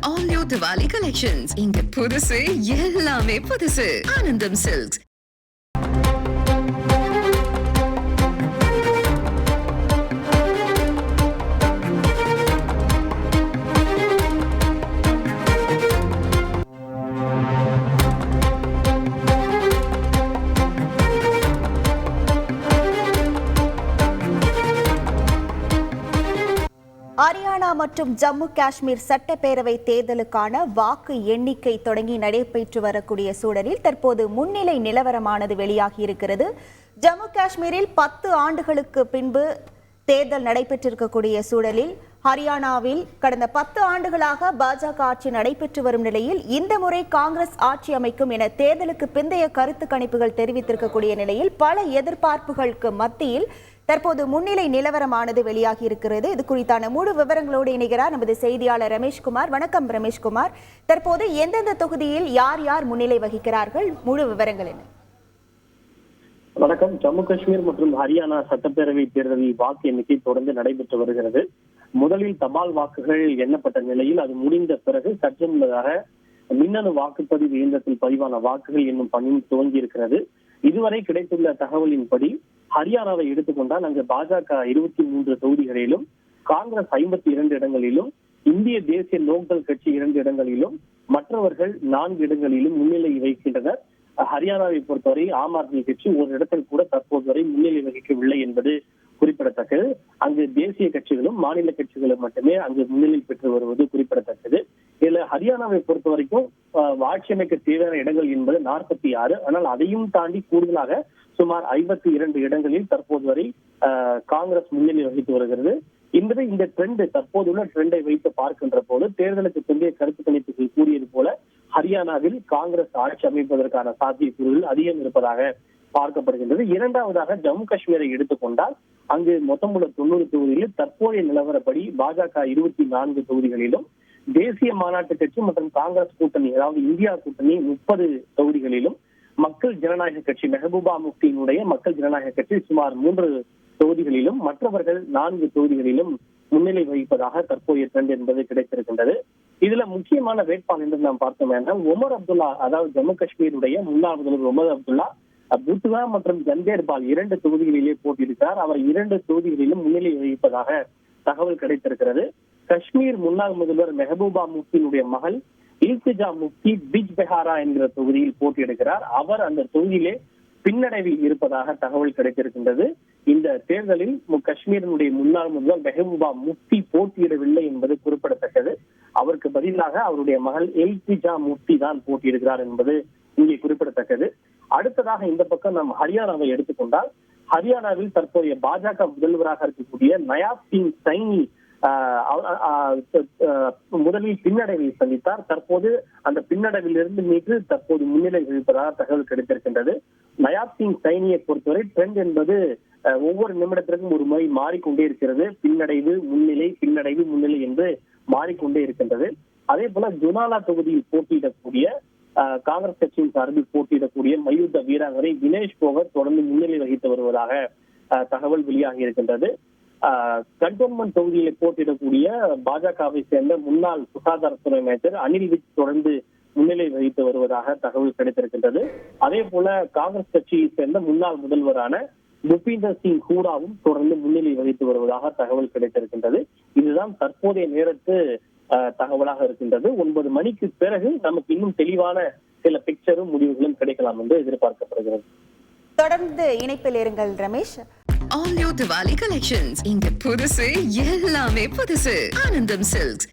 All new Diwali collections. இங்க புதுசு எல்லாமே புதுசு. ஆனந்தம் சில்க்ஸ். ஹரியானா மற்றும் ஜம்மு காஷ்மீர் சட்டப்பேரவை தேர்தலுக்கான வாக்கு எண்ணிக்கை தொடங்கி நடைபெற்று வரக்கூடிய சூழலில் தற்போது முன்னிலை நிலவரமானது வெளியாகி இருக்கிறது. ஜம்மு காஷ்மீரில் 10 ஆண்டுகளுக்கு பின்பு தேர்தல் நடைபெற்றிருக்கக்கூடிய சூழலில் ஹரியானாவில் கடந்த 10 ஆண்டுகளாக பாஜக ஆட்சி நடைபெற்று வரும் நிலையில் இந்த முறை காங்கிரஸ் ஆட்சி அமைக்கும் என தேர்தலுக்கு பிந்தைய கருத்து கணிப்புகள் தெரிவித்திருக்கக்கூடிய நிலையில் பல எதிர்பார்ப்புகளுக்கு மத்தியில் தற்போது முன்னிலை நிலவரமானது வெளியாகி இருக்கிறது. இது குறித்தான முழு விவரங்களோடு இணைகிறார் நமது செய்தியாளர் ரமேஷ்குமார். வணக்கம் ரமேஷ்குமார். தற்போது எந்தெந்த தொகுதியில் யார் யார் முன்னிலை வகிக்கிறார்கள், முழு விவரங்கள் என்ன? வணக்கம். ஜம்மு காஷ்மீர் மற்றும் ஹரியானா சட்டப்பேரவை தேர்தலில் வாக்கு எண்ணிக்கை தொடர்ந்து நடைபெற்று வருகிறது. முதலில் தபால் வாக்குகள் எண்ணப்பட்ட நிலையில் அது முடிந்த பிறகு சற்று முன்னதாக மின்னணு வாக்குப்பதிவு இயந்திரத்தில் பதிவான வாக்குகள் என்னும் பணியும் துவங்கி இருக்கிறது. இதுவரை கிடைத்துள்ள தகவலின்படி ஹரியானாவை எடுத்துக்கொண்டால் அங்கு பாஜக 23 தொகுதிகளிலும், காங்கிரஸ் 52 இடங்களிலும், இந்திய தேசிய லோக்தள் கட்சி 2 இடங்களிலும், மற்றவர்கள் 4 இடங்களிலும் முன்னிலை வகிக்கின்றனர். ஹரியானாவை பொறுத்தவரை ஆம் ஆத்மி கட்சி ஒரு இடத்தில் கூட தற்போது வரை முன்னிலை வகிக்கவில்லை என்பது குறிப்பிடத்தக்கது. அங்கு தேசிய கட்சிகளும் மாநில கட்சிகளும் மட்டுமே அங்கு முன்னிலை பெற்று வருவது குறிப்பிடத்தக்கது. இதுல ஹரியானாவை பொறுத்த வரைக்கும் ஆட்சி அமைக்க தேவையான இடங்கள் என்பது 46. ஆனால் அதையும் தாண்டி கூடுதலாக சுமார் 52 இடங்களில் தற்போது வரை காங்கிரஸ் முன்னிலை வகித்து வருகிறது என்பது இந்த ட்ரெண்ட். தற்போதுள்ள ட்ரெண்டை வைத்து பார்க்கின்ற போது தேர்தலுக்கு பிந்தைய கருத்து கணிப்புகள் கூறியது போல ஹரியானாவில் காங்கிரஸ் ஆட்சி அமைப்பதற்கான சாத்தியக்கூறுகள் அதிகம் இருப்பதாக பார்க்கப்படுகின்றது. இரண்டாவதாக ஜம்மு காஷ்மீரை எடுத்துக்கொண்டால் அங்கு மொத்தமுள்ள 90 தொகுதிகளில் தற்போதைய நிலவரப்படி பாஜக 24 தொகுதிகளிலும், தேசிய மாநாட்டு கட்சி மற்றும் காங்கிரஸ் கூட்டணி அதாவது இந்தியா கூட்டணி 30 தொகுதிகளிலும், மக்கள் ஜனநாயக கட்சி மெஹபூபா முஃப்தியினுடைய மக்கள் ஜனநாயக கட்சி சுமார் 3 தொகுதிகளிலும், மற்றவர்கள் 4 தொகுதிகளிலும் முன்னிலை வகிப்பதாக தற்போதைய ட்ரெண்ட் என்பது கிடைத்திருக்கின்றது. இதுல முக்கியமான வேட்பாளர் என்று நாம் பார்த்தோம் என்றால் ஒமர் அப்துல்லா, அதாவது ஜம்மு காஷ்மீருடைய முன்னாள் முதல்வர் ஒமர் அப்துல்லா புத்வா மற்றும் கந்தேர்பால் 2 தொகுதிகளிலே போட்டியிருக்கிறார். அவர் 2 தொகுதிகளிலும் முன்னிலை வகிப்பதாக தகவல் கிடைத்திருக்கிறது. காஷ்மீர் முன்னாள் முதல்வர் மெஹபூபா முஃப்தியினுடைய மகள் இல்திஜா முஃப்தி பிஜ் பெஹாரா என்கிற தொகுதியில் போட்டியிடுகிறார். அவர் அந்த தொகுதியிலே பின்னடைவில் இருப்பதாக தகவல் கிடைத்திருக்கின்றது. இந்த தேர்தலில் காஷ்மீரினுடைய முன்னாள் முதல்வர் மெஹபூபா முஃப்தி போட்டியிடவில்லை என்பது குறிப்பிடத்தக்கது. அவருக்கு பதிலாக அவருடைய மகள் இல்திஜா முஃப்தி தான் போட்டியிடுகிறார் என்பது இங்கே குறிப்பிடத்தக்கது. அடுத்ததாக இந்த பக்கம் நாம் ஹரியானாவை எடுத்துக்கொண்டால் ஹரியானாவில் தற்போதைய பாஜக முதல்வராக இருக்கக்கூடிய நயாப் சிங் சைனி முதலில் பின்னடைவை சந்தித்தார். தற்போது அந்த பின்னடைவிலிருந்து மீட்டு தற்போது முன்னிலை வகிப்பதாக தகவல் கிடைத்திருக்கின்றது. நயாப் சிங் சைனியை பொறுத்தவரை ட்ரெண்ட் என்பது ஒவ்வொரு நிமிடத்திற்கும் ஒரு முறை மாறிக்கொண்டே இருக்கிறது. பின்னடைவு முன்னிலை, பின்னடைவு முன்னிலை என்று மாறிக்கொண்டே இருக்கின்றது. அதே போல ஜுனாலா தொகுதியில் போட்டியிடக்கூடிய காங்கிரஸ் கட்சியின் சார்பில் போட்டியிடக்கூடிய மல்யுத்த வீராங்கனை வினேஷ் போகர் தொடர்ந்து முன்னிலை வகித்து வருவதாக தகவல் வெளியாகி இருக்கின்றது. கண்டோன்மெண்ட் தொகுதியில் போட்டியிடக்கூடிய பாஜகவை சேர்ந்த முன்னாள் சுகாதாரத்துறை அமைச்சர் அனில் விஜ் தொடர்ந்து முன்னிலை வகித்து வருவதாக தகவல் கிடைத்திருக்கின்றது. அதே போல காங்கிரஸ் கட்சியை சேர்ந்த முன்னாள் முதல்வரான புபீந்தர் சிங் ஹூடாவும் தொடர்ந்து முன்னிலை வகித்து வருவதாக தகவல் கிடைத்திருக்கின்றது. இதுதான் தற்போதைய நேரத்து தகவலாக இருக்கின்றது. 9 மணிக்கு பிறகு நமக்கு இன்னும் தெளிவான சில பிக்சரும் முடிவுகளும் கிடைக்கலாம் என்று எதிர்பார்க்கப்படுகிறது. தொடர்ந்து இணைப்பில் இருங்கள் Ramesh. All new Diwali collections. இங்க புதுசு எல்லாமே புதுசு. ஆனந்தம் சில்க்ஸ்.